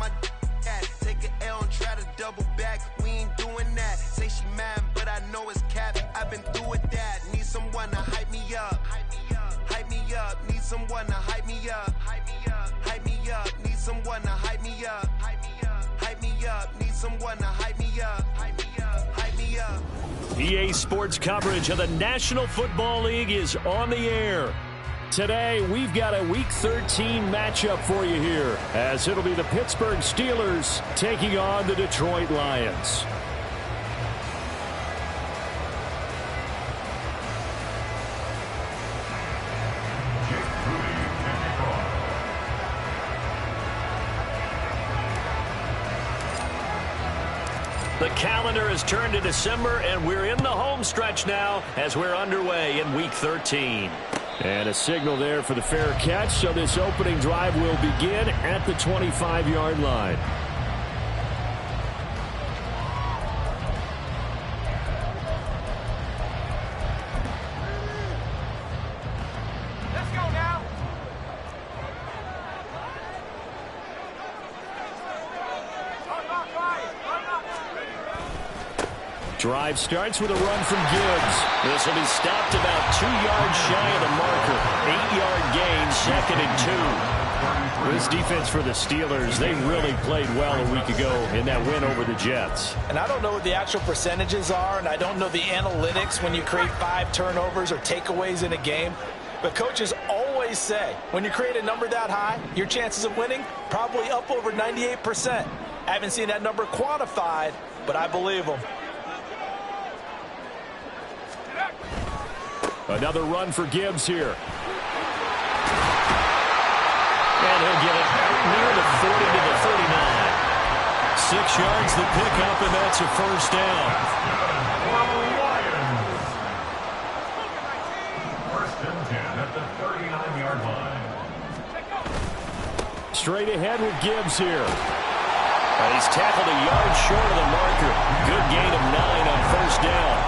my at? Take an L and try to double back. We ain't doing that. Say she mad, but I know it's cap. I've been through with that. Need someone to hype me up. Hype me up. Need someone to hype me up. Hype me up. Need someone to hype me up. Hype me up. Need someone to hype me up. Hype me up. EA Sports coverage of the National Football League is on the air. Today, we've got a Week 13 matchup for you here, as it'll be the Pittsburgh Steelers taking on the Detroit Lions. The calendar has turned to December, and we're in the home stretch now as we're underway in Week 13. And a signal there for the fair catch, so this opening drive will begin at the 25-yard line. Let's go now. Drive starts with a run from Gibbs. This will be stopped about 2 yards shy of the marker. 8-yard gain, 2nd and 2. This defense for the Steelers, they really played well a week ago in that win over the Jets. And I don't know what the actual percentages are, and I don't know the analytics when you create 5 turnovers or takeaways in a game. But coaches always say, when you create a number that high, your chances of winning probably up over 98%. I haven't seen that number quantified, but I believe them. Another run for Gibbs here. And he'll get it near the 40 to the 39. 6 yards the pickup, and that's a first down. First and 10 at the 39-yard line. Straight ahead with Gibbs here. He's tackled a yard short of the marker. Good gain of 9 on first down.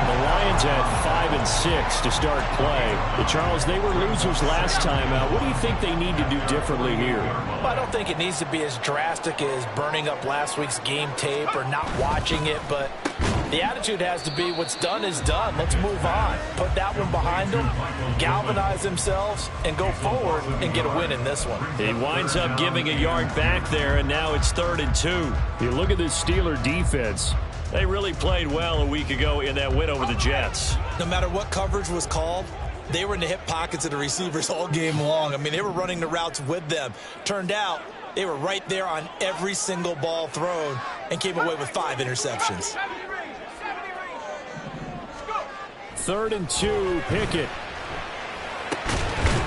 The Lions had 5 and 6 to start play. But Charles, they were losers last time out. What do you think they need to do differently here? Well, I don't think it needs to be as drastic as burning up last week's game tape or not watching it, but the attitude has to be what's done is done. Let's move on. Put that one behind them, galvanize themselves, and go forward and get a win in this one. He winds up giving a yard back there, and now it's 3rd and 2. You look at this Steeler defense. They really played well a week ago in that win over the Jets. No matter what coverage was called, they were in the hip pockets of the receivers all game long. I mean, they were running the routes with them. Turned out, they were right there on every single ball thrown and came away with 5 interceptions. 3rd and 2, Pickett.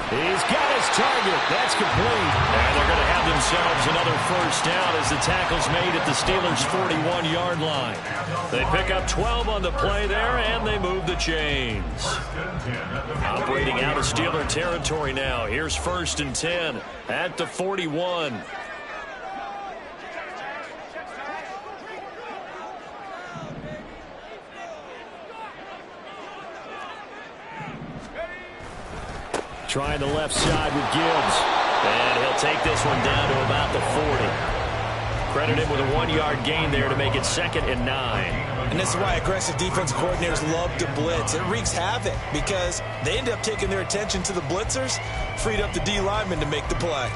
He's got his target. That's complete. And they're going to have themselves another first down as the tackle's made at the Steelers' 41-yard line. They pick up 12 on the play there, and they move the chains. Operating out of Steeler territory now. Here's 1st and 10 at the 41. Trying the left side with Gibbs. And he'll take this one down to about the 40. Credit him with a 1-yard gain there to make it 2nd and 9. And this is why aggressive defensive coordinators love to blitz. It wreaks havoc because they end up taking their attention to the blitzers, freed up the D lineman to make the play.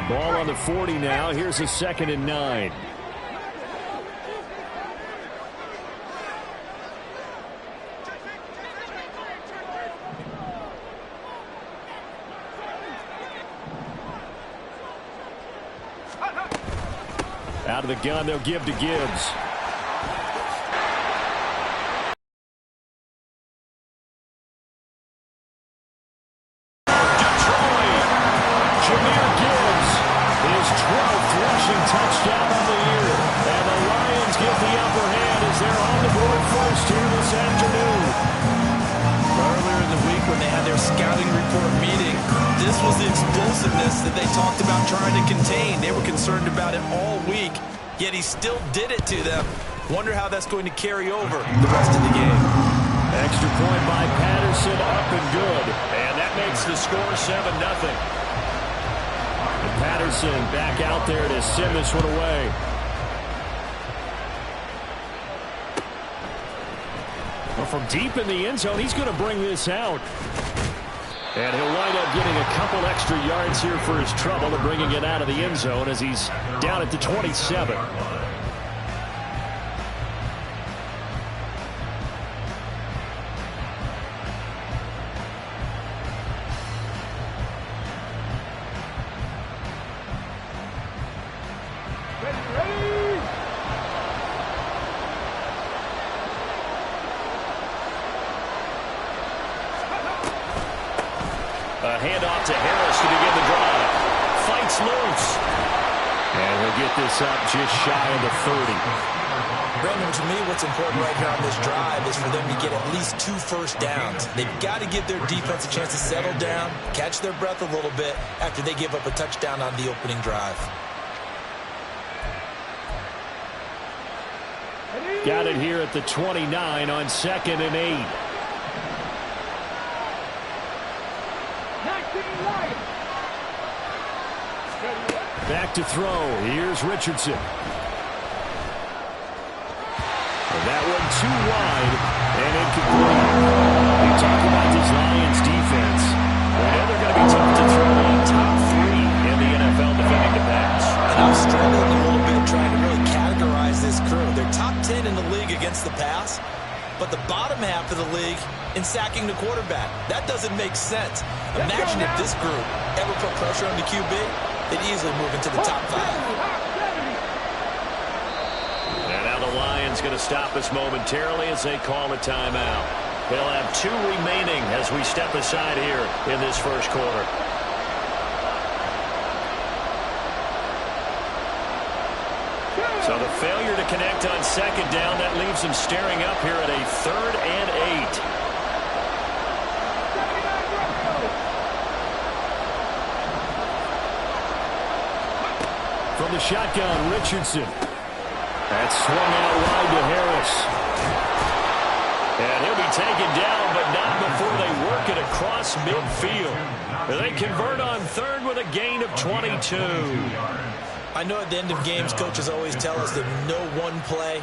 Ball on the 40 now. Here's a 2nd and 9. Out of the gun, they'll give to Gibbs. Detroit. Jahmyr Gibbs, his 12th rushing touchdown of the year. And the Lions get the upper hand as they're on the board first here this afternoon. Earlier in the week when they had their scouting report meeting, this was the explosiveness that they talked about trying to contain. They were concerned about it all week, yet he still did it to them. Wonder how that's going to carry over the rest of the game. Extra point by Patterson, up and good. And that makes the score 7-0. And Patterson back out there to send this one away. Well, from deep in the end zone, he's going to bring this out. And he'll wind up getting a couple extra yards here for his trouble and bringing it out of the end zone as he's down at the 27. A handoff to Harris to begin the drive. Fights loose. And he'll get this up just shy of the 30. Brandon, to me, what's important right here on this drive is for them to get at least 2 first downs. They've got to give their defense a chance to settle down, catch their breath a little bit after they give up a touchdown on the opening drive. Got it here at the 29 on 2nd and 8. Back to throw. Here's Richardson. And that one too wide and incomplete. We talk about this Lions defense. Well, they're going to be tough to throw in. Top 3 in the NFL defending the pass. And I'm struggling a little bit trying to really categorize this crew. They're top 10 in the league against the pass, but the bottom half of the league in sacking the quarterback. That doesn't make sense. Imagine if this group ever put pressure on the QB. They'd easily move into the top 5. And now the Lions going to stop us momentarily as they call a timeout. They'll have 2 remaining as we step aside here in this first quarter. So the failure to connect on 2nd down, that leaves them staring up here at a 3rd and 8. From the shotgun, Richardson. That's swung out wide to Harris. And he'll be taken down, but not before they work it across midfield. They convert on 3rd with a gain of 22. I know at the end of games, coaches always tell us that no one play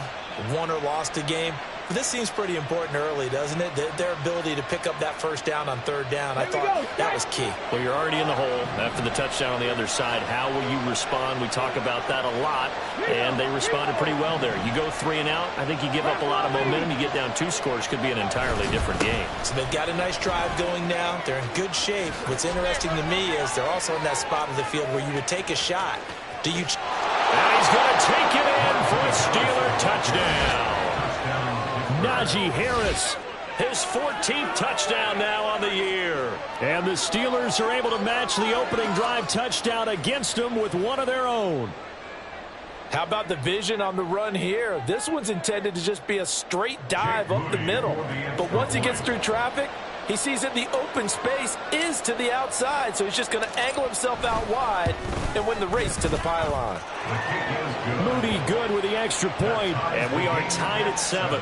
won or lost a game. But this seems pretty important early, doesn't it? Their ability to pick up that first down on 3rd down, I thought that was key. Well, you're already in the hole after the touchdown on the other side. How will you respond? We talk about that a lot, and they responded pretty well there. You go 3 and out, I think you give up a lot of momentum. You get down 2 scores, could be an entirely different game. So they've got a nice drive going now. They're in good shape. What's interesting to me is they're also in that spot of the field where you would take a shot. And he's going to take it in for a Steeler touchdown. Najee Harris, his 14th touchdown now on the year. And the Steelers are able to match the opening drive touchdown against them with one of their own. How about the vision on the run here? This one's intended to just be a straight dive up the middle. But once he gets through traffic, he sees that the open space is to the outside, so he's just going to angle himself out wide and win the race to the pylon. Moody good with the extra point, and we are tied at 7.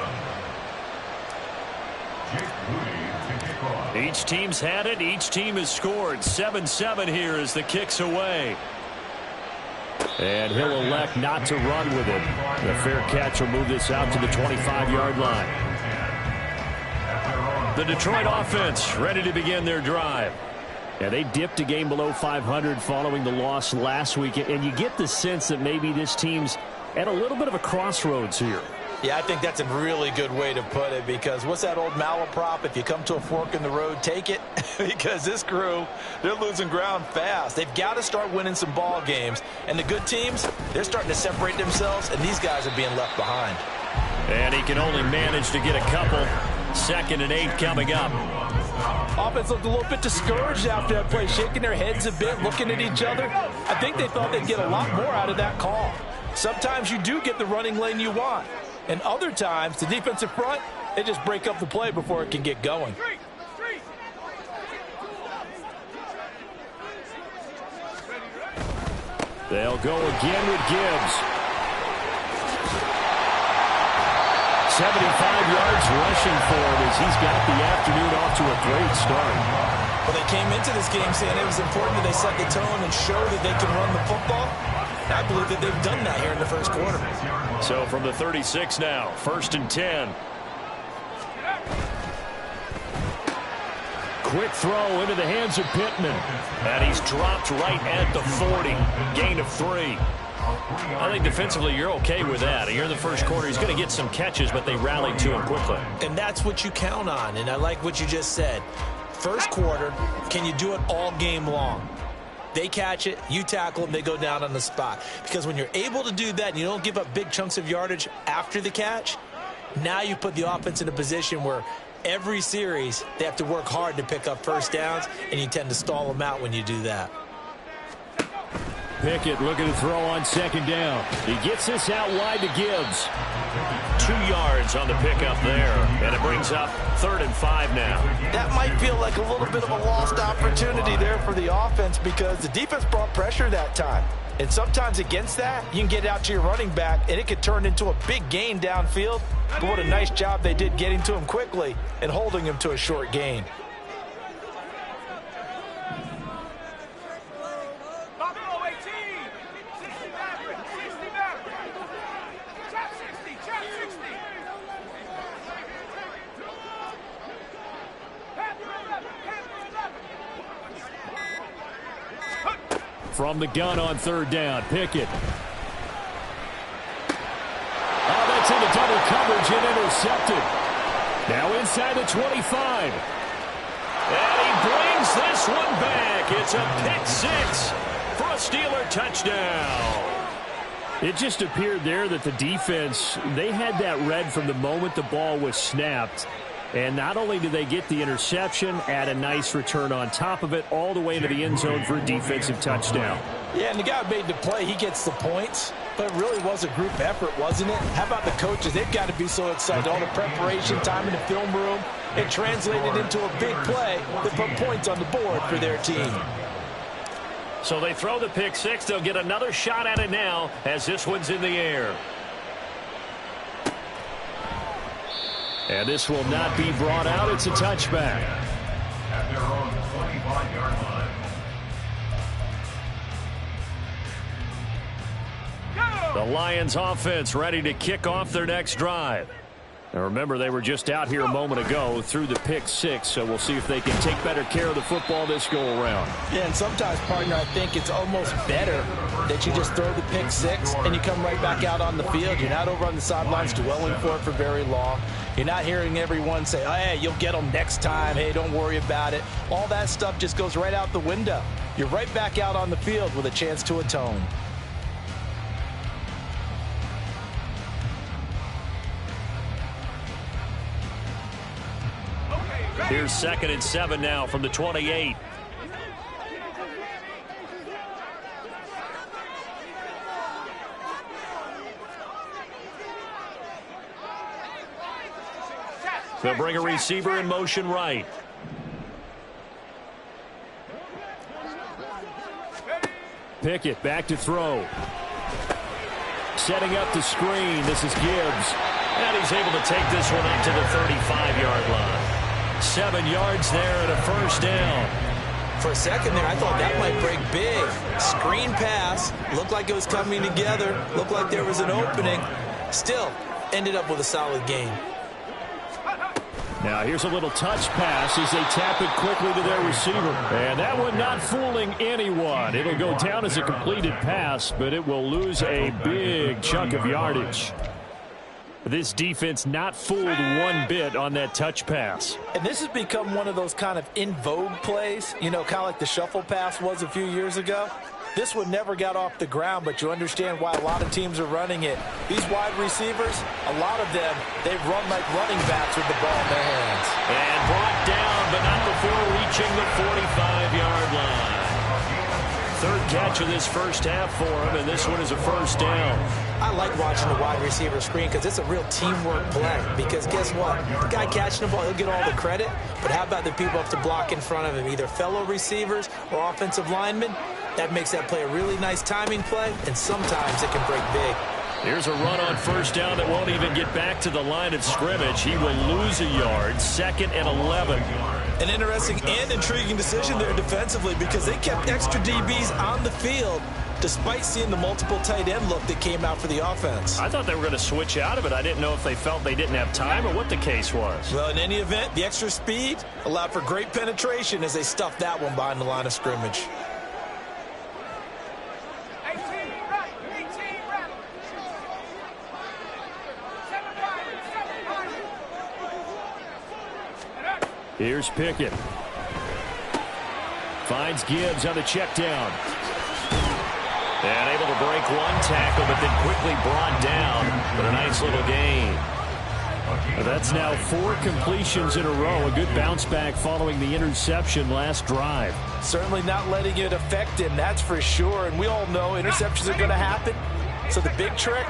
Each team's had it. Each team has scored. 7-7 here as the kick's away. And he'll elect not to run with it. The fair catch will move this out to the 25-yard line. The Detroit offense ready to begin their drive. Yeah, they dipped a game below 500 following the loss last week, and you get the sense that maybe this team's at a little bit of a crossroads here. Yeah, I think that's a really good way to put it, because what's that old malaprop? If you come to a fork in the road, take it. Because this crew, they're losing ground fast. They've got to start winning some ball games. And the good teams, they're starting to separate themselves, and these guys are being left behind. And he can only manage to get a couple. 2nd and 8 coming up. Offense looked a little bit discouraged after that play, shaking their heads a bit, looking at each other. I think they thought they'd get a lot more out of that call. Sometimes you do get the running lane you want. And other times, the defensive front, they just break up the play before it can get going. They'll go again with Gibbs. 75 yards rushing for him as he's got the afternoon off to a great start. Well, they came into this game saying it was important that they set the tone and show that they can run the football. I believe that they've done that here in the first quarter. So from the 36 now, 1st and 10. Quick throw into the hands of Pittman. And he's dropped right at the 40. Gain of 3. I think defensively you're okay with that. Here in the first quarter, he's going to get some catches, but they rallied to him quickly. And that's what you count on, and I like what you just said. First quarter, can you do it all game long? They catch it, you tackle them, they go down on the spot. Because when you're able to do that and you don't give up big chunks of yardage after the catch, now you put the offense in a position where every series they have to work hard to pick up first downs, and you tend to stall them out when you do that. Pickett looking to throw on 2nd down. He gets this out wide to Gibbs. 2 yards on the pickup there, and it brings up 3rd and 5 now. That might feel like a little bit of a lost opportunity there for the offense because the defense brought pressure that time. And sometimes against that, you can get out to your running back, and it could turn into a big gain downfield. But what a nice job they did getting to him quickly and holding him to a short gain. From the gun on 3rd down, Pickett. Oh, that's into double coverage and intercepted. Now inside the 25. And he brings this one back. It's a pick 6 for a Steeler touchdown. It just appeared there that the defense, they had that read from the moment the ball was snapped. And not only did they get the interception, add a nice return on top of it, all the way into the end zone for a defensive touchdown. Yeah, and the guy made the play. He gets the points, but it really was a group effort, wasn't it? How about the coaches? They've got to be so excited. All the preparation, time in the film room, it translated into a big play that put points on the board for their team. So they throw the pick 6. They'll get another shot at it now as this one's in the air. And this will not be brought out. It's a touchback. At their own 25-yard line. The Lions offense ready to kick off their next drive. Now remember, they were just out here a moment ago through the pick 6, so we'll see if they can take better care of the football this go-around. Yeah, and sometimes, partner, I think it's almost better that you just throw the pick 6 and you come right back out on the field. You're not over on the sidelines dwelling for it for very long. You're not hearing everyone say, oh, hey, you'll get them next time. Hey, don't worry about it. All that stuff just goes right out the window. You're right back out on the field with a chance to atone. Here's 2nd and 7 now from the 28. They'll bring a receiver in motion right. Pickett back to throw. Setting up the screen. This is Gibbs. And he's able to take this one up to the 35-yard line. 7 yards there and a first down. For a second there, I thought that might break big. Screen pass. Looked like it was coming together. Looked like there was an opening. Still, ended up with a solid gain. Now here's a little touch pass as they tap it quickly to their receiver. And that one not fooling anyone. It'll go down as a completed pass, but it will lose a big chunk of yardage. This defense not fooled one bit on that touch pass. And this has become one of those kind of in vogue plays, you know, kind of like the shuffle pass was a few years ago. This one never got off the ground, but you understand why a lot of teams are running it. These wide receivers, a lot of them, they run like running backs with the ball in their hands. And brought down, but not before reaching the 45-yard line. Third catch of this first half for him, and this one is a first down. I like watching the wide receiver screen because it's a real teamwork play. Because guess what? The guy catching the ball, he'll get all the credit. But how about the people have to block in front of him, either fellow receivers or offensive linemen? That makes that play a really nice timing play, and sometimes it can break big. Here's a run on first down that won't even get back to the line of scrimmage. He will lose a yard. 2nd and 11. An interesting and intriguing decision there defensively because they kept extra DBs on the field despite seeing the multiple tight end look that came out for the offense. I thought they were going to switch out of it. I didn't know if they felt they didn't have time or what the case was. Well, in any event, the extra speed allowed for great penetration as they stuffed that one behind the line of scrimmage. 18 right, 18 right. 7-5. Here's Pickett. Finds Gibbs on the check down. And able to break one tackle, but then quickly brought down with a nice little gain. That's now 4 completions in a row. A good bounce back following the interception last drive. Certainly not letting it affect him, that's for sure. And we all know interceptions are going to happen. So the big trick,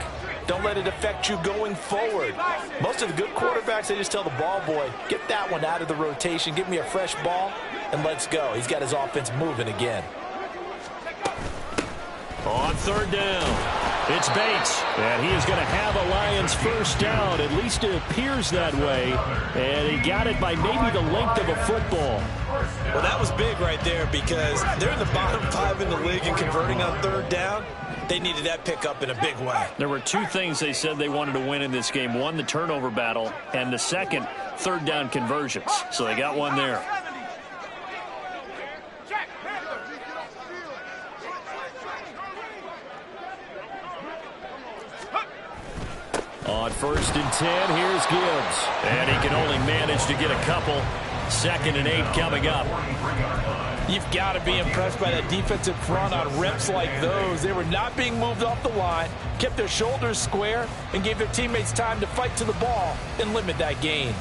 don't let it affect you going forward. Most of the good quarterbacks, they just tell the ball boy, get that one out of the rotation, give me a fresh ball, and let's go. He's got his offense moving again. On third down, it's Bates, and he is going to have a Lions first down. At least it appears that way, and he got it by maybe the length of a football. Well, that was big right there because they're in the bottom 5 in the league in converting on third down. They needed that pickup in a big way. There were 2 things they said they wanted to win in this game. One, the turnover battle, and the second, third down conversions. So they got one there. On first and 10, here's Gibbs. And he can only manage to get a couple. 2nd and 8 coming up. You've got to be impressed by that defensive front on reps like those. They were not being moved off the line, kept their shoulders square, and gave their teammates time to fight to the ball and limit that gain.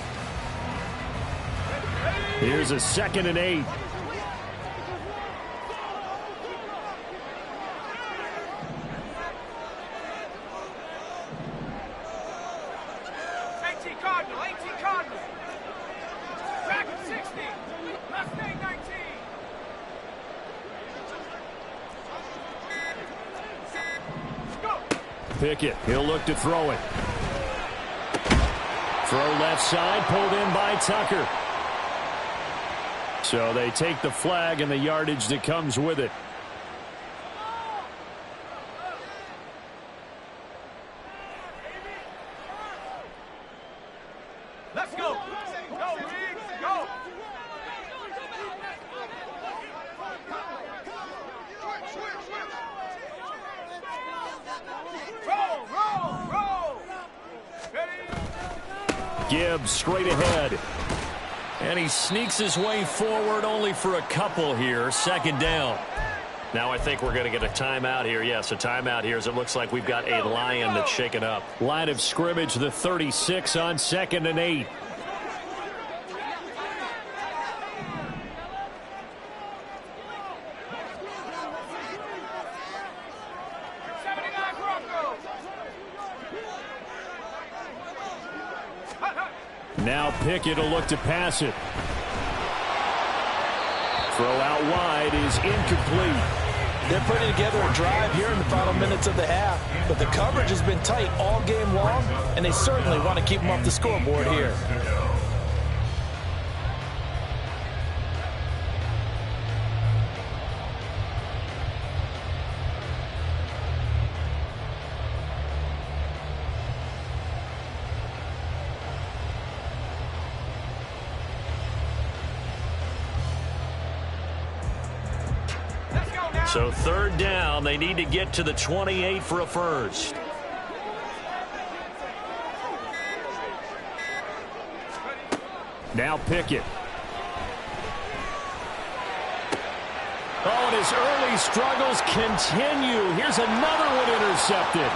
Here's a 2nd and 8. Pickett, he'll look to throw it. Throw left side, pulled in by Tucker. So they take the flag and the yardage that comes with it. Let's go. Go, Riggs, go. Roll. Gibbs straight ahead. And he sneaks his way forward only for a couple here. 2nd down. Now I think we're going to get a timeout here. Yes, a timeout here as it looks like we've got a Lion that's shaken up. Line of scrimmage, the 36 on 2nd and 8. Now Pickett will look to pass it. Throw out wide is incomplete. They're putting together a drive here in the final minutes of the half, but the coverage has been tight all game long, and they certainly want to keep them off the scoreboard here. So 3rd down, they need to get to the 28 for a first. Now Pickett. Oh, and his early struggles continue. Here's another one intercepted.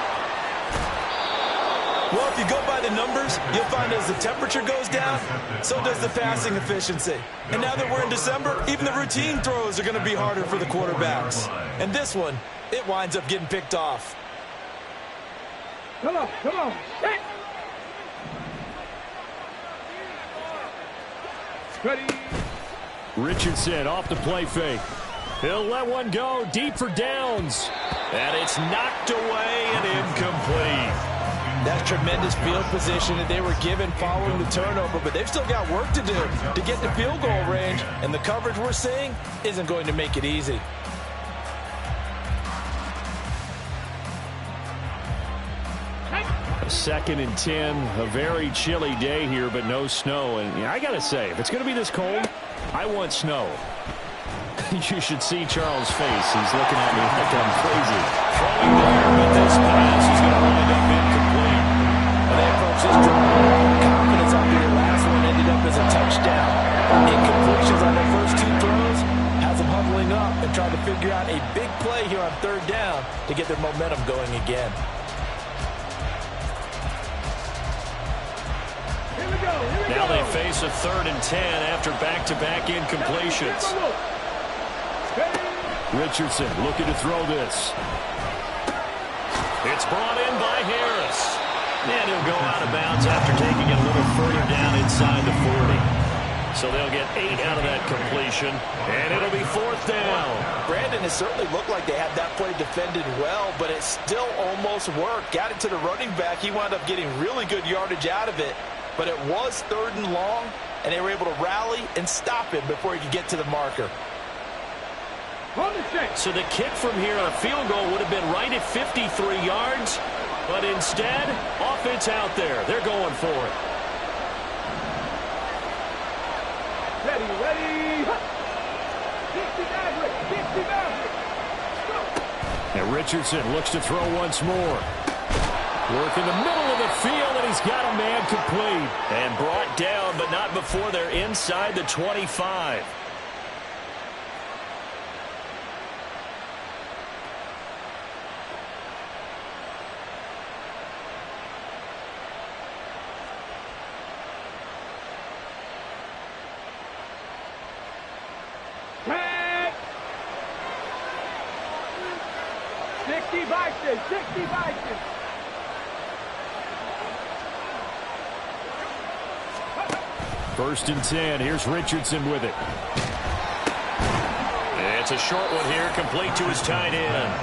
Well, if you go by the numbers, you'll find as the temperature goes down, so does the passing efficiency. And now that we're in December, even the routine throws are going to be harder for the quarterbacks. And this one, it winds up getting picked off. Come on. Hit. Ready. Richardson off the play fake. He'll let one go deep for downs. And it's knocked away and incomplete. That's tremendous field position that they were given following the turnover, but they've still got work to do to get to field goal range, and the coverage we're seeing isn't going to make it easy. A 2nd and 10, a very chilly day here, but no snow. And I got to say, if it's going to be this cold, I want snow. You should see Charles' face. He's looking at me like I'm crazy. Throwing there, but this pass is going to wind up incomplete. And there, folks, this drive, confidence after your last one ended up as a touchdown. Incompletions on their first 2 throws has them huddling up and trying to figure out a big play here on 3rd down to get their momentum going again. Now they face a 3rd and 10 after back-to-back incompletions. Richardson looking to throw this. It's brought in by Harris. And he'll go out of bounds after taking it a little further down inside the 40. So they'll get 8 out of that completion, and it'll be 4th down. Brandon, it certainly looked like they had that play defended well, but it still almost worked. Got it to the running back. He wound up getting really good yardage out of it. But it was 3rd and long, and they were able to rally and stop him before he could get to the marker. So the kick from here on a field goal would have been right at 53 yards, but instead, offense out there. They're going for it. Ready. 50 And Richardson looks to throw once more. Work in the middle of the field, and he's got a man complete. And brought down, but not before they're inside the 25. Tag! 60 Vikings. 1st and 10. Here's Richardson with it. It's a short one here, complete to his tight end.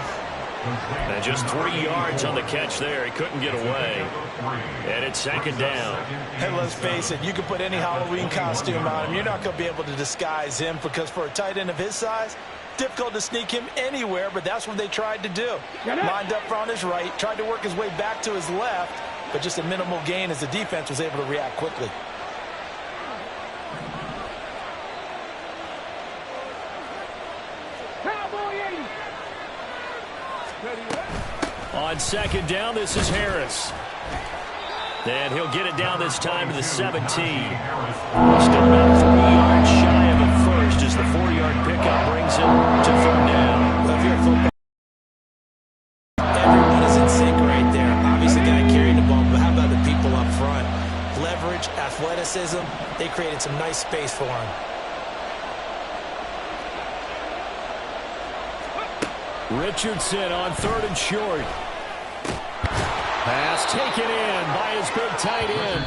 And just 3 yards on the catch there. He couldn't get away. And it's 2nd down. And let's face it, you can put any Halloween costume on him. You're not going to be able to disguise him because for a tight end of his size, difficult to sneak him anywhere, but that's what they tried to do. Lined up on his right, tried to work his way back to his left, but just a minimal gain as the defense was able to react quickly. On 2nd down, this is Harris. And he'll get it down this time to the 17. Still about 3 yards shy of it first as the 4-yard pickup brings him to 3rd down. Well, if you're a football, everyone is in sync right there. Obviously, guy carrying the ball, but how about the people up front? Leverage, athleticism, they created some nice space for him. Richardson on 3rd and short. Pass taken in by his big tight end.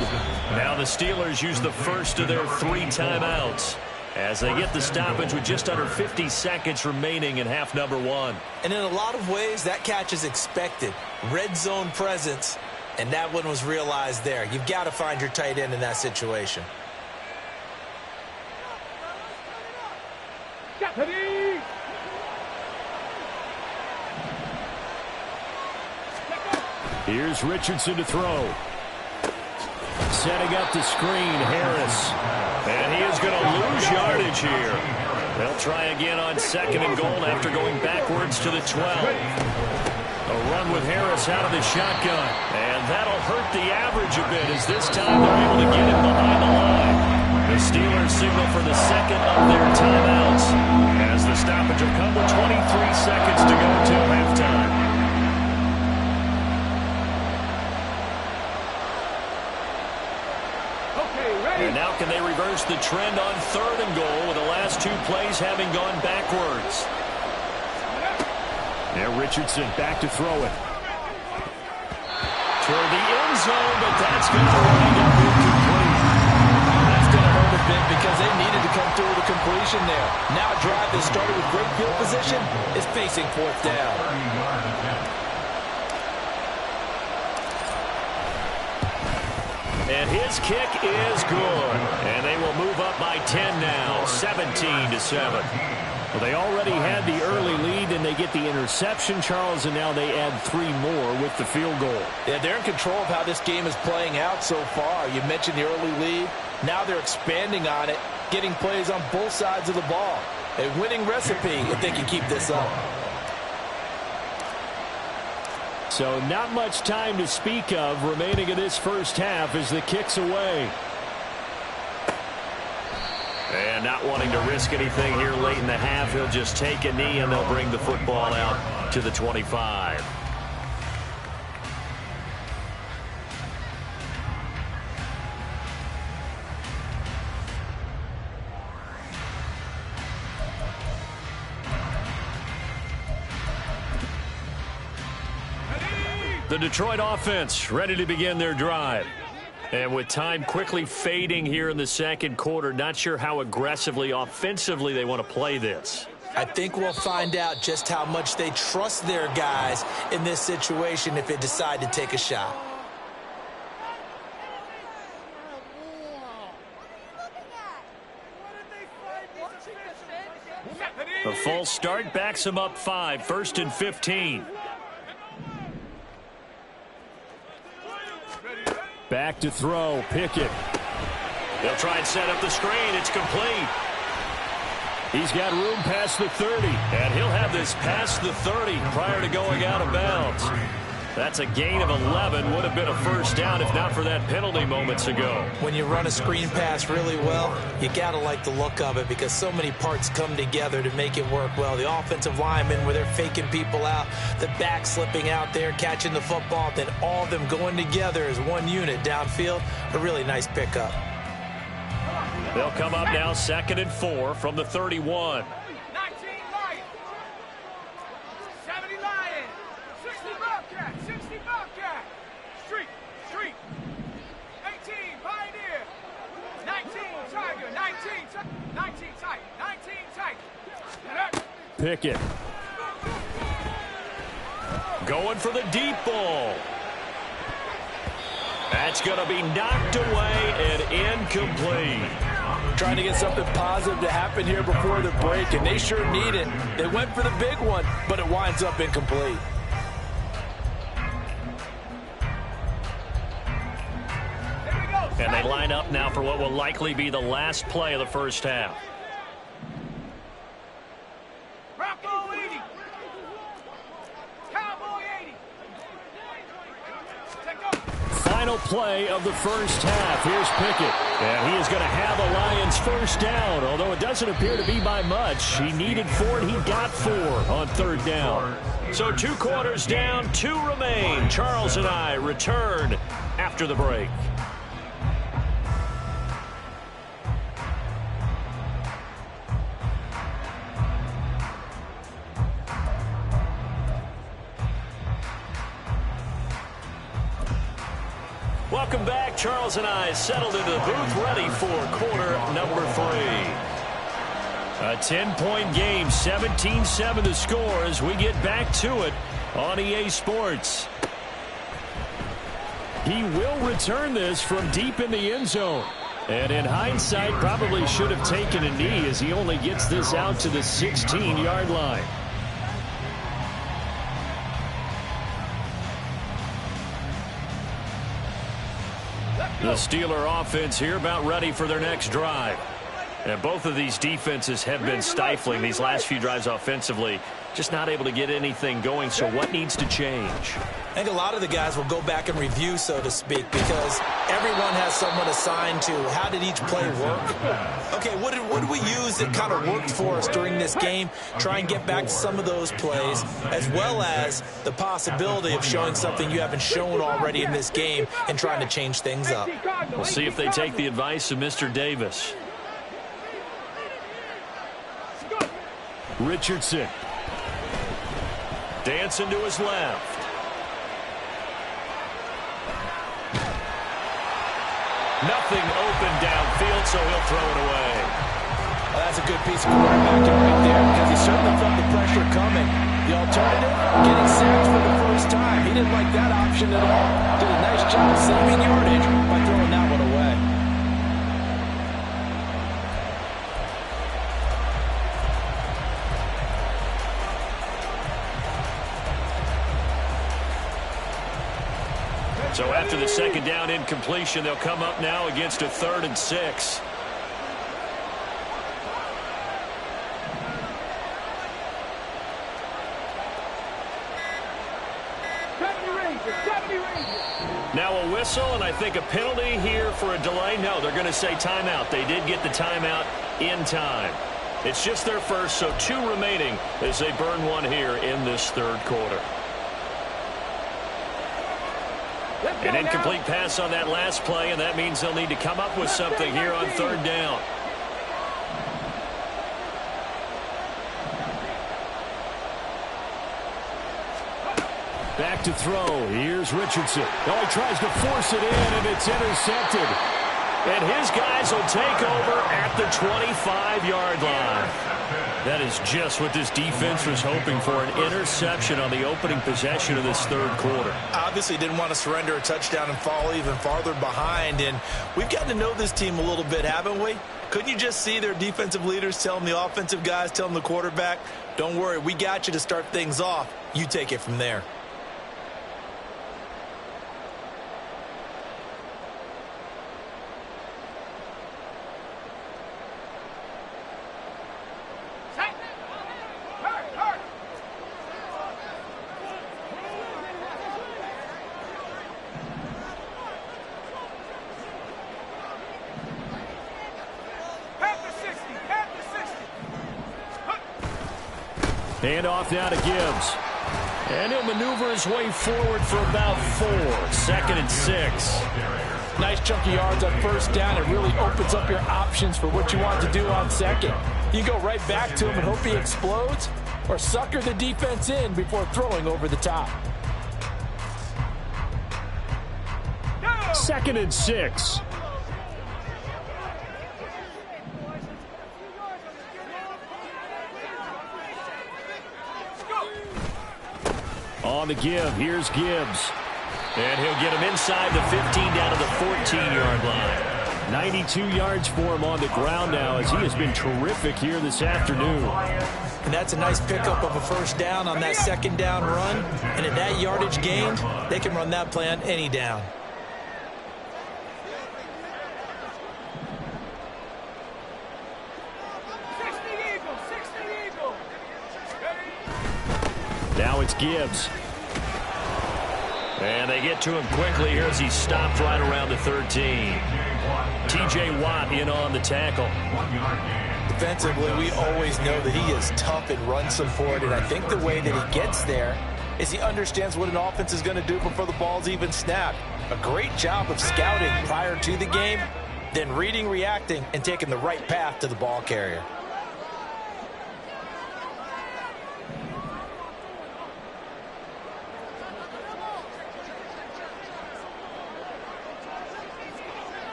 Now the Steelers use the first of their 3 timeouts as they get the stoppage with just under 50 seconds remaining in half number 1. And in a lot of ways, that catch is expected. Red zone presence, and that one was realized there. You've got to find your tight end in that situation. Here's Richardson to throw. Setting up the screen, Harris. And he is going to lose yardage here. They'll try again on 2nd and goal after going backwards to the 12. A run with Harris out of the shotgun. And that'll hurt the average a bit as this time they're able to get him behind the line. The Steelers signal for the 2nd of their timeouts as the stoppage will come with 23 seconds to go till halftime. And now can they reverse the trend on 3rd and goal with the last 2 plays having gone backwards? Now Richardson back to throw it. Toward the end zone, but that's going to wind up incomplete. That's going to hurt a bit because they needed to come through with a completion there. Now a drive that started with great field position is facing 4th down. And his kick is good. And they will move up by 10 now, 17-7. Well, they already had the early lead, and they get the interception, Charles, and now they add 3 more with the field goal. Yeah, they're in control of how this game is playing out so far. You mentioned the early lead. Now they're expanding on it, getting plays on both sides of the ball. A winning recipe if they can keep this up. So not much time to speak of remaining in this first half as the kick's away. And not wanting to risk anything here late in the half, he'll just take a knee and they'll bring the football out to the 25. The Detroit offense ready to begin their drive. And with time quickly fading here in the second quarter, not sure how aggressively, offensively they want to play this. I think we'll find out just how much they trust their guys in this situation if they decide to take a shot. A false start backs them up 5, 1st and 15. Back to throw, Pickett. They'll try and set up the screen. It's complete. He's got room past the 30, and he'll have this past the 30 prior to going out of bounds. That's a gain of 11. Would have been a first down if not for that penalty moments ago. When you run a screen pass really well, you got to like the look of it because so many parts come together to make it work well. The offensive linemen where they're faking people out, the back slipping out there, catching the football, then all of them going together as one unit downfield. A really nice pickup. They'll come up now 2nd and 4 from the 31. 19 Lions. 70 Lions. 60 Bobcat. 60 Bobcat. Street. 18 Pioneer. 19 Tiger. 19 Tiger. 19 Tiger. Pickett. Going for the deep ball. That's going to be knocked away and incomplete. Trying to get something positive to happen here before the break, and they sure need it. They went for the big one, but it winds up incomplete. And they line up now for what will likely be the last play of the first half. Bronco 80. Cowboy 80. Final play of the first half. Here's Pickett. And he is going to have a Lions first down, although it doesn't appear to be by much. He needed 4, and he got 4 on 3rd down. So 2 quarters down, 2 remain. Charles and I return after the break. Welcome back. Charles and I settled into the booth, ready for quarter number 3. A 10-point game, 17-7 the score as we get back to it on EA Sports. He will return this from deep in the end zone. And in hindsight, probably should have taken a knee as he only gets this out to the 16-yard line. The Steeler offense here about ready for their next drive. And both of these defenses have been stifling these last few drives offensively. Just not able to get anything going, so what needs to change? I think a lot of the guys will go back and review, so to speak, because everyone has someone assigned to how did each play work. Okay, what did we use that kind of worked for us during this game? Try and get back to some of those plays, as well as the possibility of showing something you haven't shown already in this game and trying to change things up. We'll see if they take the advice of Mr. Davis. Richardson. Dancing to his left. Nothing open downfield, so he'll throw it away. Well, that's a good piece of quarterbacking right there because he certainly felt the pressure coming. The alternative, getting sacked for the first time. He didn't like that option at all. Did a nice job saving yardage by throwing that one So after the second down incompletion, they'll come up now against a 3rd and 6. Now a whistle, and I think a penalty here for a delay. No, they're going to say timeout. They did get the timeout in time. It's just their first, so 2 remaining as they burn one here in this 3rd quarter. An incomplete pass on that last play, and that means they'll need to come up with something here on 3rd down. Back to throw. Here's Richardson. Oh, he tries to force it in, and it's intercepted. And his guys will take over at the 25-yard line. That is just what this defense was hoping for, an interception on the opening possession of this 3rd quarter. Obviously didn't want to surrender a touchdown and fall even farther behind, and we've gotten to know this team a little bit, haven't we? Couldn't you just see their defensive leaders telling the offensive guys, telling the quarterback, don't worry, we got you to start things off. You take it from there. Hand off now to Gibbs. And he'll maneuver his way forward for about 4. 2nd and 6. Nice chunk of yards on 1st down. It really opens up your options for what you want to do on 2nd. You go right back to him and hope he explodes, or sucker the defense in before throwing over the top. 2nd and 6. On the give, here's Gibbs. And he'll get him inside the 15 down to the 14-yard line. 92 yards for him on the ground now as he has been terrific here this afternoon. And that's a nice pickup of a 1st down on that 2nd down run. And at that yardage gained, they can run that play on any down. Now it's Gibbs. And they get to him quickly here as he stopped right around the 13. T.J. Watt in on the tackle. Defensively, we always know that he is tough in run support, and I think the way that he gets there is he understands what an offense is going to do before the ball's even snapped. A great job of scouting prior to the game, then reading, reacting, and taking the right path to the ball carrier.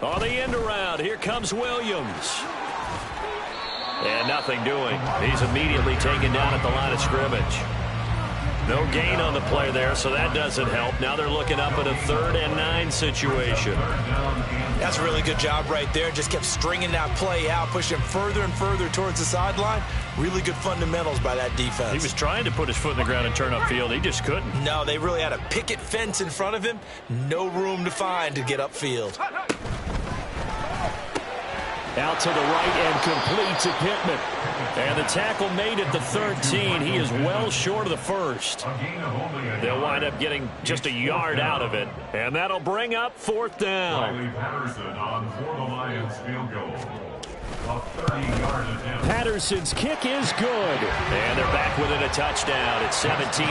On the end around, here comes Williams. And nothing doing. He's immediately taken down at the line of scrimmage. No gain on the play there, so that doesn't help. Now they're looking up at a 3rd and 9 situation. That's a really good job right there. Just kept stringing that play out, pushing further and further towards the sideline. Really good fundamentals by that defense. He was trying to put his foot in the ground and turn upfield. He just couldn't. No, they really had a picket fence in front of him. No room to find to get upfield. Out to the right and complete to Pittman. And the tackle made at the 13. He is well short of the 1st. They'll wind up getting just a yard out of it. And that'll bring up 4th down. Patterson on for the Lions field goal. A 30-yard attempt. Patterson's kick is good. And they're back within a touchdown. It's 17-10.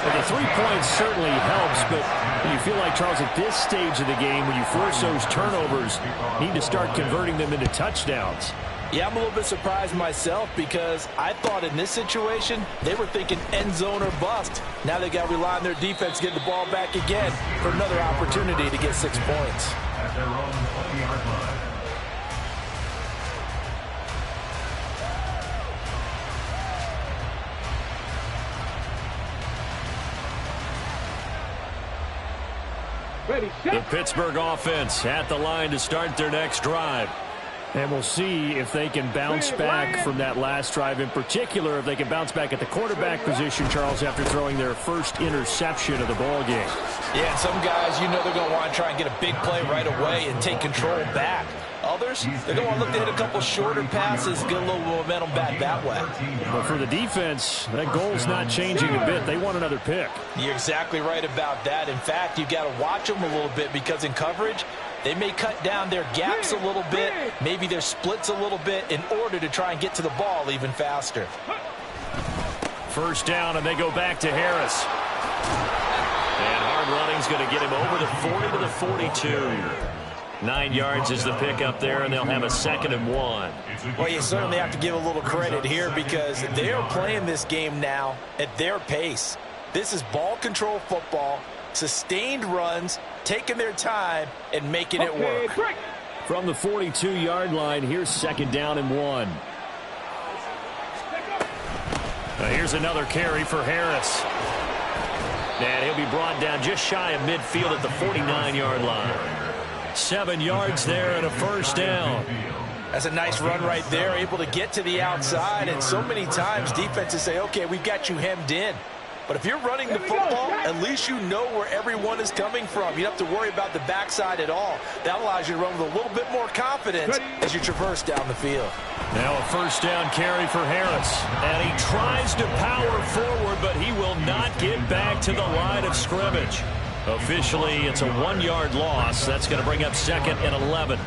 Well, the 3 points certainly helps, but you feel like, Charles, at this stage of the game, when you force those turnovers, you need to start converting them into touchdowns. Yeah, I'm a little bit surprised myself because I thought in this situation they were thinking end zone or bust. Now they got to rely on their defense getting the ball back again for another opportunity to get 6 points. At their own 20-yard line. The Pittsburgh offense at the line to start their next drive. And we'll see if they can bounce back from that last drive, in particular, if they can bounce back at the quarterback position, Charles, after throwing their first interception of the ball game. Yeah, and some guys, they're going to want to try and get a big play right away and take control back. Others, they're going to want to look to hit a couple shorter passes, get a little momentum back that way. But for the defense, that goal's not changing a bit. They want another pick. You're exactly right about that. In fact, you've got to watch them a little bit because in coverage, they may cut down their gaps a little bit, maybe their splits a little bit in order to try and get to the ball even faster. First down, and they go back to Harris. And hard running's going to get him over the 40 to the 42. 9 yards is the pickup there, and they'll have a 2nd and 1. Well, you certainly have to give a little credit here because they are playing this game now at their pace. This is ball control football, sustained runs, taking their time, and making it work. From the 42-yard line, here's 2nd down and 1. Here's another carry for Harris. And he'll be brought down just shy of midfield at the 49-yard line. 7 yards there and a first down. That's a nice run right there, able to get to the outside. And so many times defenses say, okay, we've got you hemmed in. But if you're running the football, at least you know where everyone is coming from. You don't have to worry about the backside at all. That allows you to run with a little bit more confidence as you traverse down the field. Now a first down carry for Harris. And he tries to power forward, but he will not get back to the line of scrimmage. Officially, it's a 1-yard loss. That's going to bring up 2nd and 11.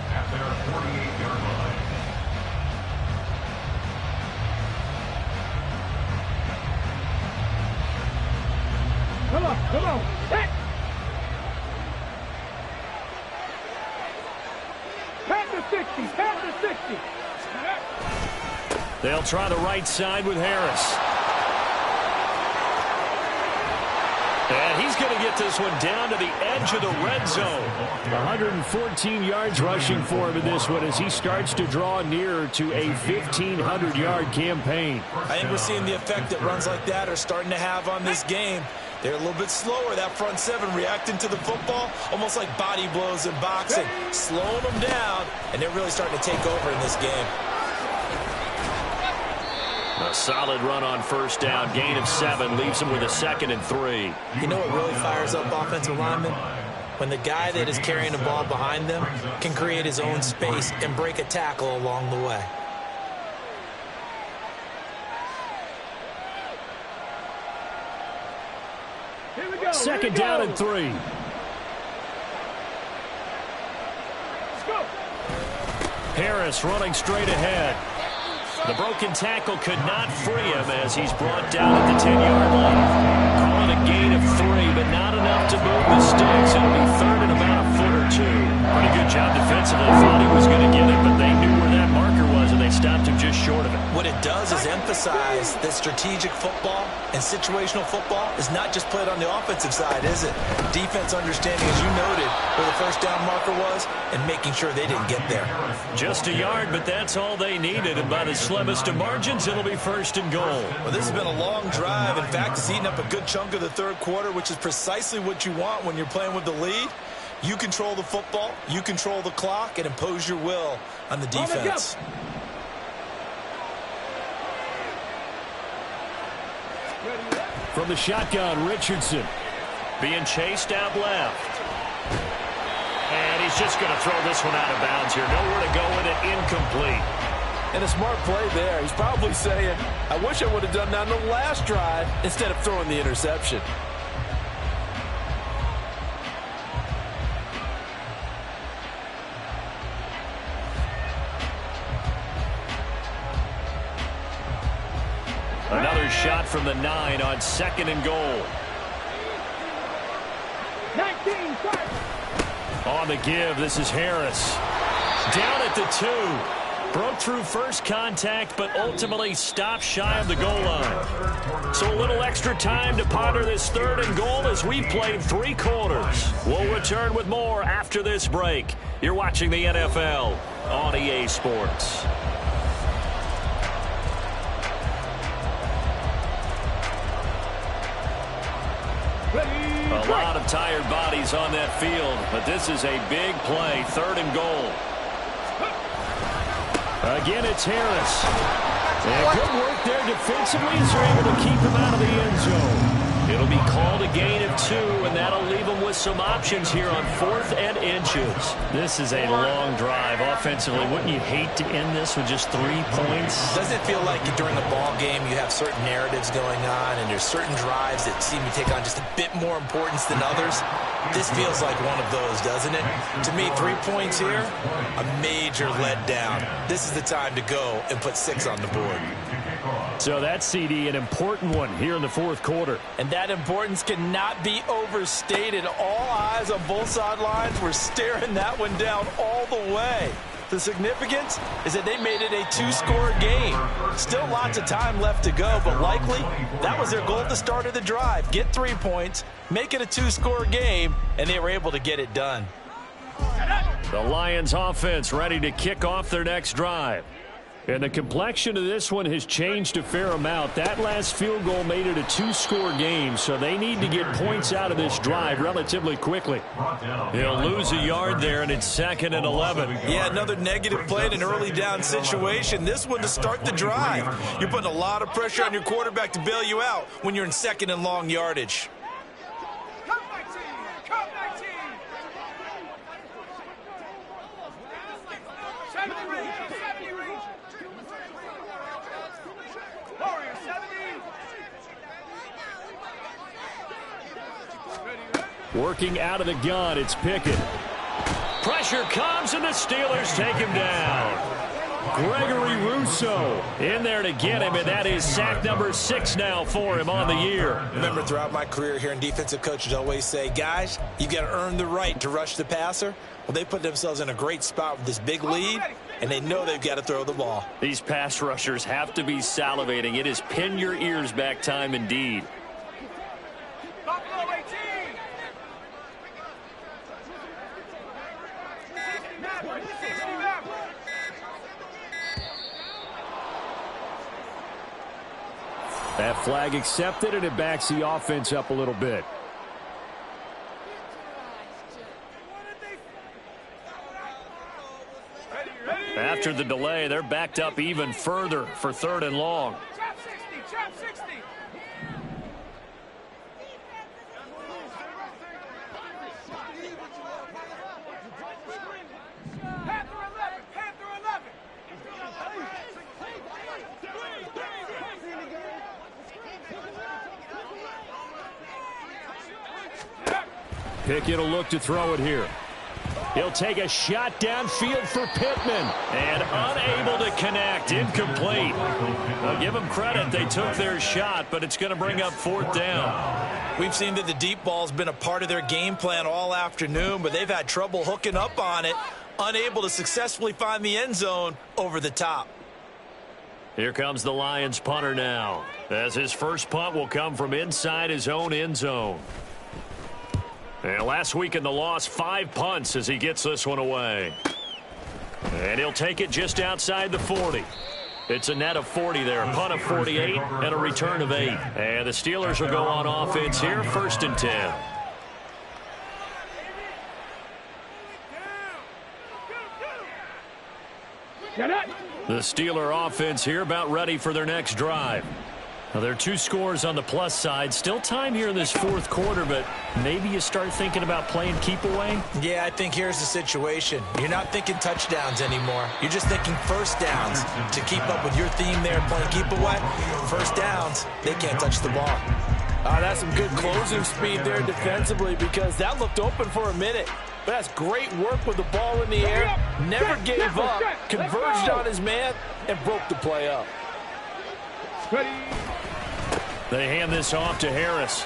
Come on. Hey. Past the 60. They'll try the right side with Harris. And he's going to get this one down to the edge of the red zone. 114 yards rushing for him in this one as he starts to draw nearer to a 1,500-yard campaign. I think we're seeing the effect that runs like that are starting to have on this game. They're a little bit slower, that front seven, reacting to the football, almost like body blows in boxing, slowing them down, and they're really starting to take over in this game. A solid run on first down. Gain of 7 leaves him with a 2nd and 3. You know what really fires up offensive linemen? When the guy that is carrying the ball behind them can create his own space and break a tackle along the way. Here we go. 2nd down and 3. Let's go. Harris running straight ahead. The broken tackle could not free him as he's brought down at the 10-yard line. Call it a gain of 3, but not enough to move the sticks. It'll be 3rd and about a foot or 2. Pretty good job defensively. Thought he was going to get it, but they knew where that marker was, and they stopped him just short of it. What it does is emphasize that strategic football and situational football is not just played on the offensive side, is it? Defense understanding, as you noted, where the first down marker was and making sure they didn't get there. Just a yard, but that's all they needed, and by the slimmest of margins, it'll be 1st and goal. Well, this has been a long drive. In fact, it's eaten up a good chunk of the 3rd quarter, which is precisely what you want when you're playing with the lead. You control the football, you control the clock, and impose your will on the defense. From the shotgun, Richardson. Being chased out left. And he's just going to throw this one out of bounds here. Nowhere to go with it. Incomplete. And a smart play there. He's probably saying, I wish I would have done that on the last drive instead of throwing the interception. Another shot from the 9 on 2nd and goal. 19, On the give, this is Harris. Down at the 2. Broke through first contact, but ultimately stopped shy of the goal line. So a little extra time to ponder this 3rd and goal as we played 3 quarters. We'll return with more after this break. You're watching the NFL on EA Sports. A lot of tired bodies on that field, but this is a big play, 3rd and goal. Again, it's Harris. And good work there defensively as they're able to keep him out of the end zone. It'll be called a gain of 2, and that'll leave them with some options here on 4th and inches. This is a long drive offensively. Wouldn't you hate to end this with just 3 points? Doesn't it feel like during a ball game you have certain narratives going on, and there's certain drives that seem to take on just a bit more importance than others? This feels like one of those, doesn't it? To me, 3 points here, a major letdown. This is the time to go and put 6 on the board. So that CD, an important one here in the 4th quarter. And that importance cannot be overstated. All eyes on both sidelines were staring that one down all the way. The significance is that they made it a 2-score game. Still lots of time left to go, but likely that was their goal at the start of the drive. Get 3 points, make it a 2-score game, and they were able to get it done. The Lions offense ready to kick off their next drive. And the complexion of this one has changed a fair amount. That last field goal made it a 2-score game, so they need to get points out of this drive relatively quickly. They'll lose a yard there, and it's 2nd and 11. Yeah, another negative play in an early down situation. This one to start the drive. You're putting a lot of pressure on your quarterback to bail you out when you're in 2nd and long yardage. Come back team! Come back team! 70 range! 70 range! Warrior 70! Working out of the gun, it's Pickett. Pressure comes, and the Steelers take him down. Gregory Rousseau in there to get him, and that is sack number 6 now for him on the year. Remember, throughout my career here in defensive coaches always say, guys, you got to earn the right to rush the passer. Well, they put themselves in a great spot with this big lead, and they know they've got to throw the ball. These pass rushers have to be salivating. It is pin your ears back time indeed. Buffalo 18! That flag accepted, and it backs the offense up a little bit. After the delay, they're backed up even further for 3rd and long. Chop 60! Chop 60! Panther 11! Panther 11! Pickett will look to throw it here. He'll take a shot downfield for Pittman. And unable to connect. Incomplete. I'll give them credit. They took their shot, but it's going to bring up 4th down. We've seen that the deep ball's been a part of their game plan all afternoon, but they've had trouble hooking up on it, unable to successfully find the end zone over the top. Here comes the Lions punter now, as his first punt will come from inside his own end zone. And last week in the loss, 5 punts as he gets this one away. And he'll take it just outside the 40. It's a net of 40 there, a punt of 48, and a return of 8. And the Steelers will go on offense here, 1st and 10. The Steeler offense here about ready for their next drive. Now, there are 2 scores on the plus side. Still time here in this 4th quarter, but maybe you start thinking about playing keep away? Yeah, I think here's the situation. You're not thinking touchdowns anymore. You're just thinking first downs. To keep up with your theme there, playing keep away, first downs, they can't touch the ball. That's some good closing speed there defensively, because that looked open for a minute. But that's great work with the ball in the air. Never gave up, converged on his man, and broke the play up. Ready? They hand this off to Harris.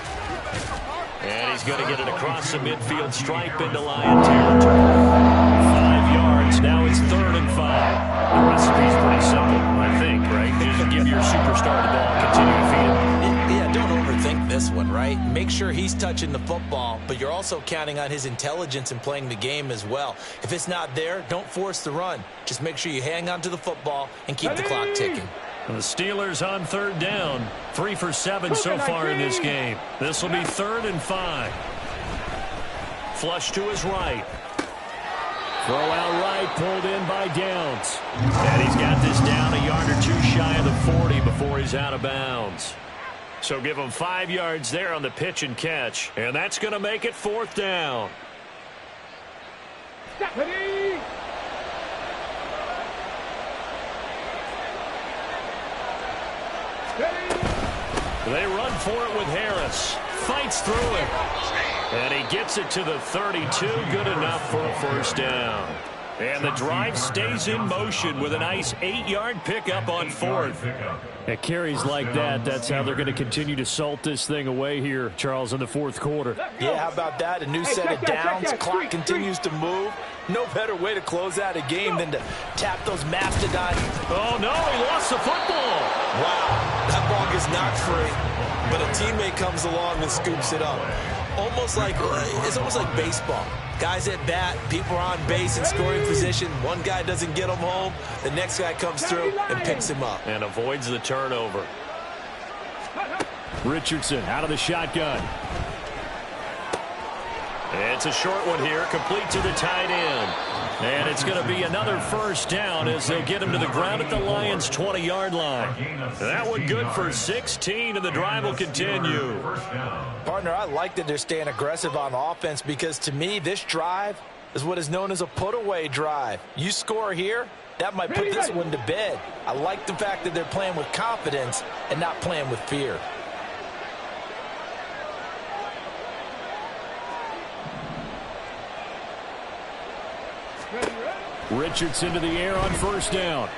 And he's going to get it across the midfield stripe into Lion territory. 5 yards. Now it's 3rd and 5. The recipe's pretty simple, I think, right? Just give your superstar the ball, continue to feed him. Yeah, don't overthink this one, right? Make sure he's touching the football, but you're also counting on his intelligence in playing the game as well. If it's not there, don't force the run. Just make sure you hang on to the football and keep the clock ticking. The Steelers on 3rd down. 3 for 7 so far in this game. This will be 3rd and 5. Flush to his right. Throw out right, pulled in by Downs. And he's got this down a yard or two shy of the 40 before he's out of bounds. So give him 5 yards there on the pitch and catch. And that's going to make it 4th down. Ready? They run for it with Harris. Fights through it. And he gets it to the 32. Good enough for a 1st down. And the drive stays in motion with a nice 8-yard pickup on 4th. At carries like that, that's how they're going to continue to salt this thing away here, Charles, in the 4th quarter. Yeah, how about that? A new set of downs. Clock continues to move. No better way to close out a game than to tap those mastodon. Oh, no, he lost the football. Wow, that ball gets knocked free, but a teammate comes along and scoops it up. It's almost like baseball. Guys at bat, people are on base in scoring position. One guy doesn't get him home. The next guy comes through and picks him up. And avoids the turnover. Richardson out of the shotgun. It's a short one here, complete to the tight end. And it's going to be another 1st down as they'll get him to the ground at the Lions' 20-yard line. That one good for 16, and the drive will continue. Partner, I like that they're staying aggressive on offense because, to me, this drive is what is known as a put-away drive. You score here, that might put this one to bed. I like the fact that they're playing with confidence and not playing with fear. Richardson to the air on 1st down.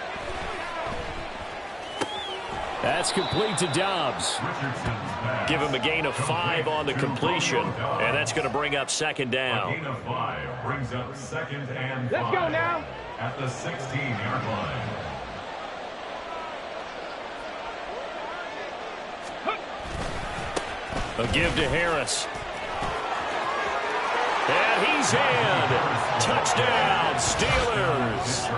That's complete to Dobbs. Give him a gain of 5 on the completion, and that's going to bring up 2nd down. A gain of 5 brings up 2nd and 5. Let's go now. At the 16-yard line. A give to Harris. And he's in. Touchdown, Steelers.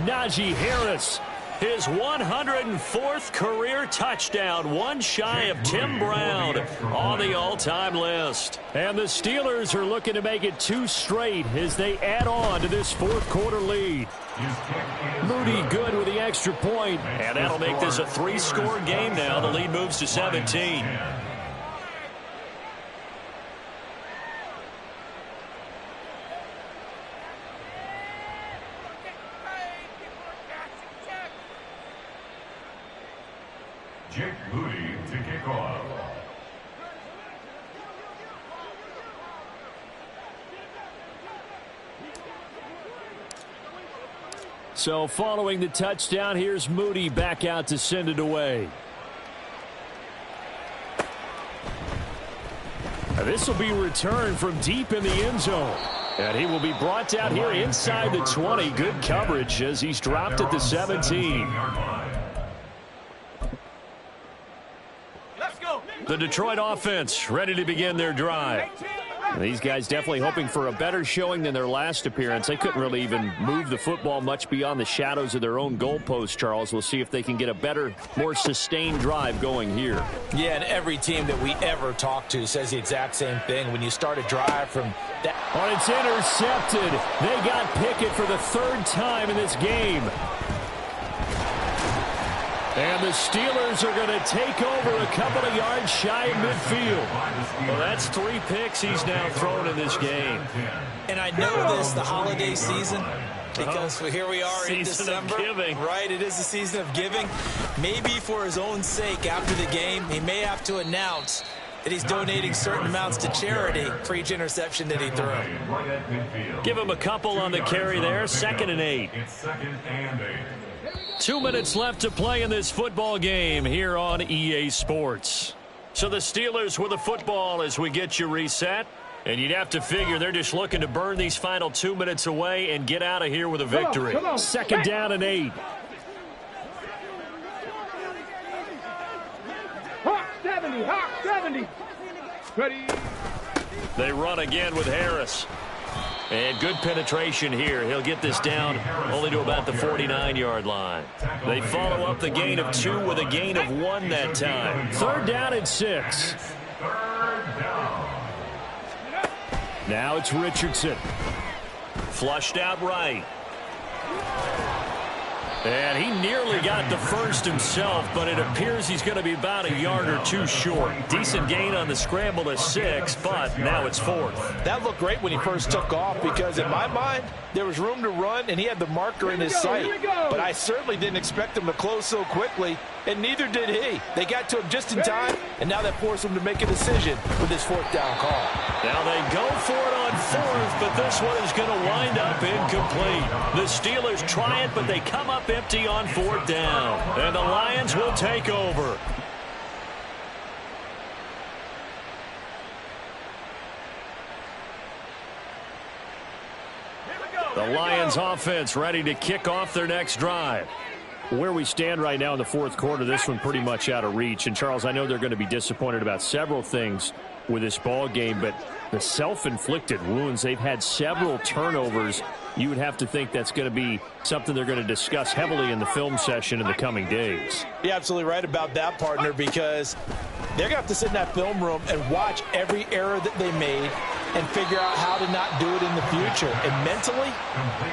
Najee Harris, his 104th career touchdown, one shy of Tim Brown on the all-time list. And the Steelers are looking to make it 2 straight as they add on to this 4th quarter lead. Moody good with the extra point, and that'll make this a 3-score game now. The lead moves to 17. Jake Moody to kick off. So following the touchdown, here's Moody back out to send it away. This will be returned from deep in the end zone. And he will be brought down here inside the 20. Good coverage as he's dropped at the 17. The Detroit offense ready to begin their drive. These guys definitely hoping for a better showing than their last appearance. They couldn't really even move the football much beyond the shadows of their own goalpost, Charles. We'll see if they can get a better, more sustained drive going here. Yeah, and every team that we ever talk to says the exact same thing. When you start a drive from that... Oh, it's intercepted. They got Pickett for the 3rd time in this game. And the Steelers are going to take over a couple of yards shy of midfield. Well, that's 3 picks he's now thrown in this game. And I know this, the holiday season, because here we are in December. Right, it is the season of giving. Maybe for his own sake after the game, he may have to announce that he's donating certain amounts to charity for each interception that he threw. Give him a couple on the carry there. 2nd and 8. It's 2nd and 8. 2 minutes left to play in this football game here on EA Sports. So the Steelers with the football as we get you reset. And you'd have to figure they're just looking to burn these final 2 minutes away and get out of here with a victory. Come on. 2nd down and 8. Hawk 70, Hawk 70. Ready. They run again with Harris. And good penetration here. He'll get this down only to about the 49-yard line. They follow up the gain of 2 with a gain of 1 that time. 3rd down and 6. Third down. Now it's Richardson. Flushed out right. And he nearly got the first himself, but it appears he's going to be about a yard or two short. Decent gain on the scramble to 6, but now it's 4th. That looked great when he first took off because, in my mind, there was room to run, and he had the marker in his sight. But I certainly didn't expect him to close so quickly, and neither did he. They got to him just in time, and now that forced him to make a decision with his 4th down call. Now they go for it on 4th, but this one is going to wind up incomplete. The Steelers try it, but they come up empty on 4th down. And the Lions will take over. The Lions offense ready to kick off their next drive. Where we stand right now in the 4th quarter, this one pretty much out of reach. And, Charles, I know they're going to be disappointed about several things with this ball game, but the self-inflicted wounds, they've had several turnovers. You would have to think that's going to be something they're going to discuss heavily in the film session in the coming days. You're absolutely right about that, partner, because they're going to have to sit in that film room and watch every error that they made and figure out how to not do it in the future. And mentally,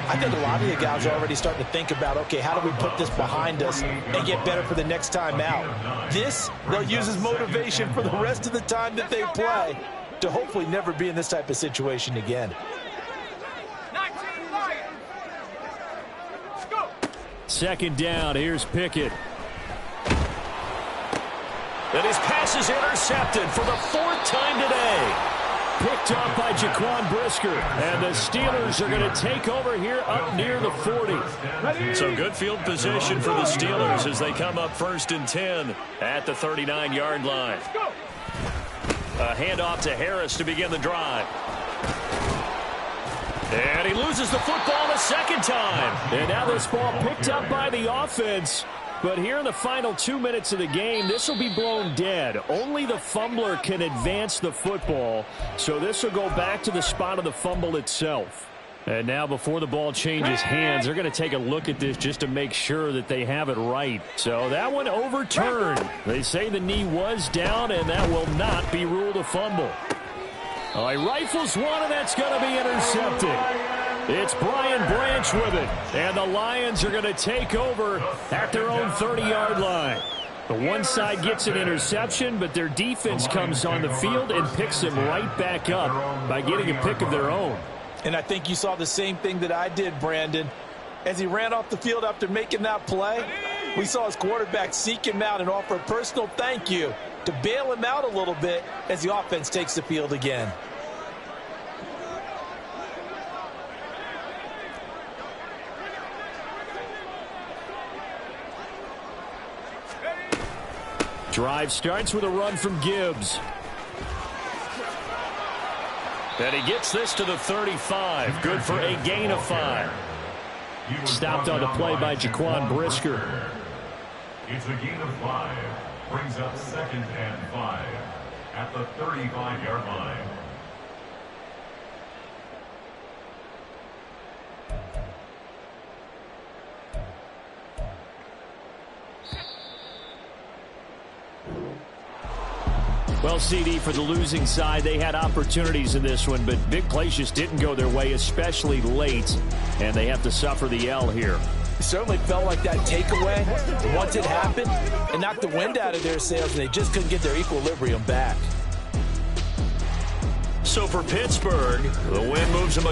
I think a lot of the guys are already starting to think about, okay, how do we put this behind us and get better for the next time out? This, they'll use as motivation for the rest of the time that they play to hopefully never be in this type of situation again. 19 Lions. Let's go. 2nd down, here's Pickett. And his pass is intercepted for the 4th time today. Picked up by Jaquan Brisker. And the Steelers are going to take over here up near the 40. So good field position for the Steelers as they come up 1st and 10 at the 39-yard line. A handoff to Harris to begin the drive. And he loses the football the 2nd time. And now this ball picked up by the offense. But here in the final 2 minutes of the game, this will be blown dead. Only the fumbler can advance the football. So this will go back to the spot of the fumble itself. And now before the ball changes hands, they're going to take a look at this just to make sure that they have it right. So that one overturned. They say the knee was down, and that will not be ruled a fumble. He rifles one, and that's going to be intercepted. It's Brian Branch with it, and the Lions are going to take over at their own 30-yard line. The one side gets an interception, but their defense comes on the field and picks him right back up by getting a pick of their own. And I think you saw the same thing that I did, Brandon. As he ran off the field after making that play, we saw his quarterback seek him out and offer a personal thank you to bail him out a little bit as the offense takes the field again. Drive starts with a run from Gibbs. And he gets this to the 35. Good for a gain of 5. Stopped on the play by Jaquan Brisker. It's a gain of 5. Brings up 2nd and 5 at the 35-yard line. Well, CD, for the losing side, they had opportunities in this one, but big plays just didn't go their way, especially late, and they have to suffer the L here. It certainly felt like that takeaway, once it happened, it knocked the wind out of their sails, and they just couldn't get their equilibrium back. So for Pittsburgh, the win moves them